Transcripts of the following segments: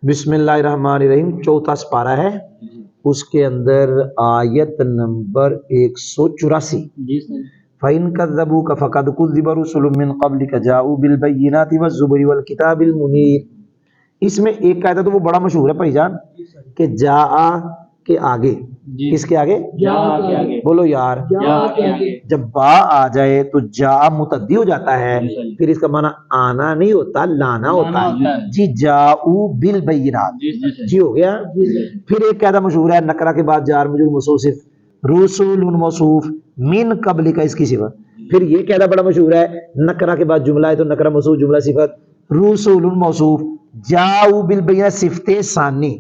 بسم اللہ الرحمن الرحیم، چوتھا سپارہ ہے، اس کے اندر آیت نمبر 184۔ فَإِن كَذَّبُوكَ فَقَدْ كُذِّبَ رُسُلٌ مِّن قَبْلِكَ جَاءُوا بِالْبَيِّنَاتِ وَالزُّبُرِ وَالْكِتَابِ الْمُنِيرِ۔ اس میں ایک قاعدہ تو وہ بڑا مشہور ہے بھائی جان کہ جاء کے آگے، کس کے آگے؟ جاء کے آگے، بولو یار، جاء کے آگے جب با آ جائے تو جاء متعدی ہو جاتا ہے، پھر اس کا معنی آنا نہیں ہوتا، لانا ہوتا ہے۔ جی جاءوا بالبینات، جی ہو گیا۔ پھر ایک قاعدہ مشہور ہے، نکرہ کے بعد جار مجرور موصوف صفت، رسول موصوف، من قبل کا اس کی صفت۔ پھر یہ قاعدہ بڑا مشہور ہے، نکرہ کے بعد جملہ ہے تو نکرہ موصوف جملہ صفت، رسول موصوف، جاءوا بالبینات صفت ثانی۔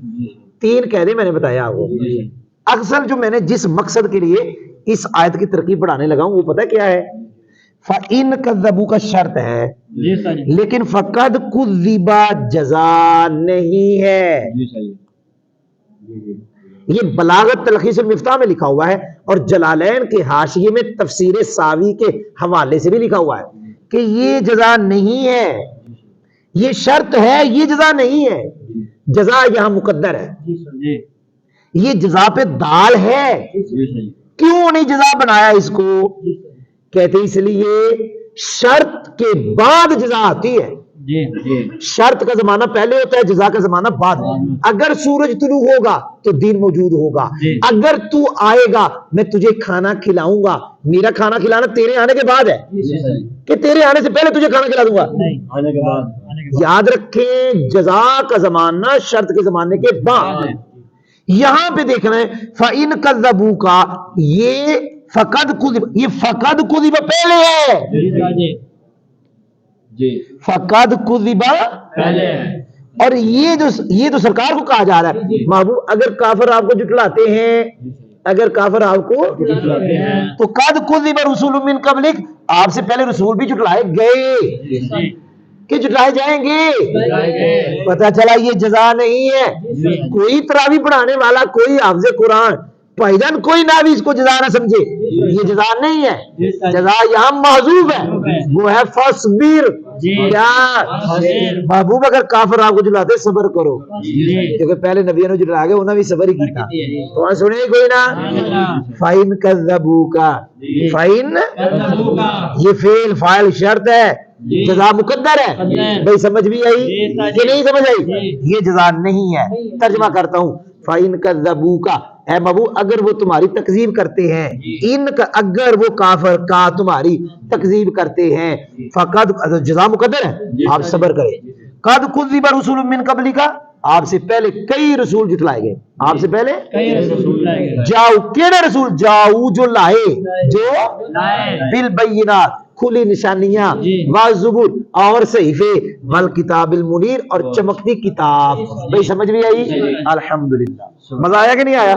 تین قاعدے میں نے بتایا آپ کو۔ اکثر جو میں نے جس مقصد کے لیے اس آیت کی ترکیب پڑھانے لگا ہوں وہ پتہ کیا ہے؟ فَإِن كَذَّبُوكَ کا شرط ہے، لیکن فَقَدْ كُذِّبَ جزا نہیں ہے۔ یہ بلاغت تلخیص المفتاح میں لکھا ہوا ہے، اور جلالین کے حاشیے میں تفسیر ساوی کے حوالے سے بھی لکھا ہوا ہے کہ یہ جزا نہیں ہے، یہ شرط ہے، یہ جزا نہیں ہے۔ جزا یہاں مقدر ہے، یہ جزا پہ دال ہے۔ کیوں نہیں جزا بنایا اس کو؟ کہتے اس لیے شرط کے بعد جزا آتی ہے۔ شرط کا زمانہ پہلے ہوتا ہے، جزا کا زمانہ بعد۔ اگر سورج طلوع ہوگا تو دین موجود ہوگا، اگر تو آئے گا میں تجھے کھانا کھلاؤں گا۔ میرا کھانا کھلانا تیرے آنے کے بعد ہے کہ تیرے آنے سے پہلے تجھے کھانا کھلا دوں گا؟ یاد رکھیں، جزا کا زمانہ شرط کے زمانے کے بعد۔ یہاں پہ دیکھنا ہے فَإِن كَذَّبُوكَ، یہ فَقَدْ كُذِبَ، یہ فَقَدْ كُذِبَ پہلے ہے، فَقَدْ كُذِبَ پہلے ہے۔ اور یہ جو سرکار کو کہا جا رہا ہے، محبوب اگر کافر آپ کو جھٹلاتے ہیں، اگر کافر آپ کو تو قَدْ كُذِبَ رُسُلٌ مِّن قَبْلِكَ، آپ سے پہلے رسول بھی جھٹلائے گئے کہ جھٹلائے جائیں گے۔ پتہ چلا یہ جزا نہیں ہے۔ کوئی تراویح پڑھانے والا، کوئی حافظ قرآن بھائی جان، کوئی نبی اس کو جزا نہ سمجھے، یہ جزا نہیں ہے۔ جزا یہاں محذوف ہے، وہ ہے فاصبر۔ کیا محبوب اگر کافر آپ کو جھٹلاتے صبر کرو، کیونکہ پہلے نبیوں نے جھٹلایا گیا، انہوں نے بھی صبر ہی کیا۔ تو سنے کوئی نہ فَإِن كَذَّبُوكَ، فَإِن یہ فعل فاعل شرط ہے، جزا مقدر ہے۔ بھائی سمجھ بھی آئی کہ نہیں سمجھ آئی؟ یہ جزا نہیں ہے۔ ترجمہ کرتا ہوں، فَإِن كَذَّبُوكَ، اے محبوب اگر وہ تمہاری تکذیب کرتے ہیں، ان کا اگر وہ کافر کا تمہاری تکذیب کرتے ہیں، فقد جزا مقدر ہے، آپ صبر کریں۔ قَدْ كُذِّبَ رُسُلٌ مِّن قَبْلِكَ، آپ سے پہلے کئی رسول جھٹلائے گئے، آپ سے پہلے جاؤ، کیڑے رسول؟ جاؤ جو لائے، جو بالبینات کھلی نشانیاں، والزبور اور صحیفے، والکتاب المنیر اور چمکتی کتاب۔ بھئی سمجھ بھی آئی؟ الحمدللہ۔ مزہ آیا کہ نہیں آیا؟